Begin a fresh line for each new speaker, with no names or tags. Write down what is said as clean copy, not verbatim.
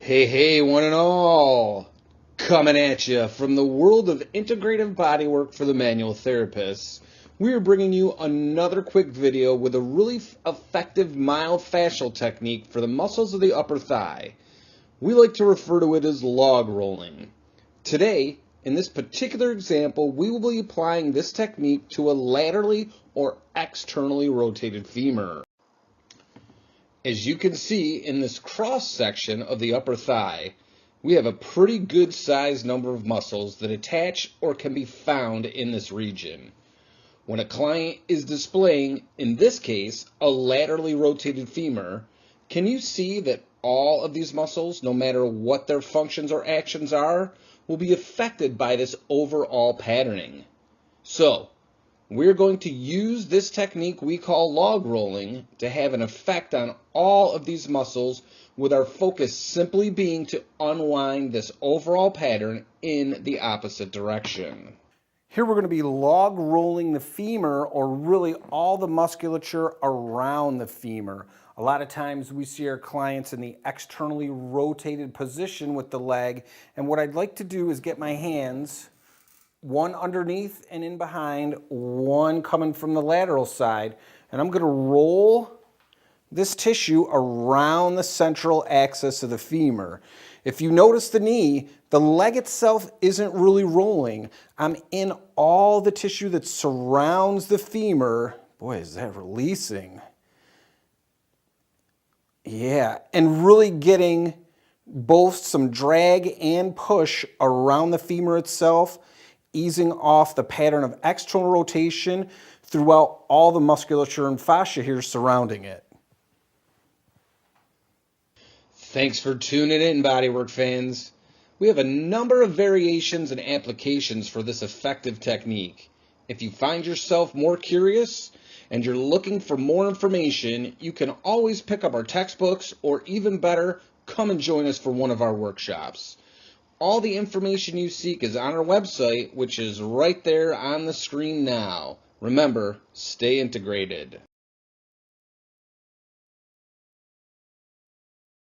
Hey, one and all! Coming at you from the world of integrative bodywork for the manual therapists, we are bringing you another quick video with a really effective mild fascial technique for the muscles of the upper thigh. We like to refer to it as log rolling. Today, in this particular example, we will be applying this technique to a laterally or externally rotated femur. As you can see in this cross section of the upper thigh, we have a pretty good sized number of muscles that attach or can be found in this region. When a client is displaying, in this case, a laterally rotated femur, can you see that all of these muscles, no matter what their functions or actions are, will be affected by this overall patterning? So, we're going to use this technique we call log rolling to have an effect on all of these muscles, with our focus simply being to unwind this overall pattern in the opposite direction. Here we're going to be log rolling the femur, or really all the musculature around the femur. A lot of times we see our clients in the externally rotated position with the leg, and what I'd like to do is get my hands one underneath and in behind, one coming from the lateral side, and I'm going to roll this tissue around the central axis of the femur. If you notice the knee, the leg itself isn't really rolling. I'm in all the tissue that surrounds the femur. Boy, is that releasing. Yeah, and really getting both some drag and push around the femur itself, easing off the pattern of external rotation throughout all the musculature and fascia here surrounding it. Thanks for tuning in, bodywork fans. We have a number of variations and applications for this effective technique. If you find yourself more curious and you're looking for more information, you can always pick up our textbooks, or even better, come and join us for one of our workshops. All the information you seek is on our website, which is right there on the screen now. Remember, stay integrated.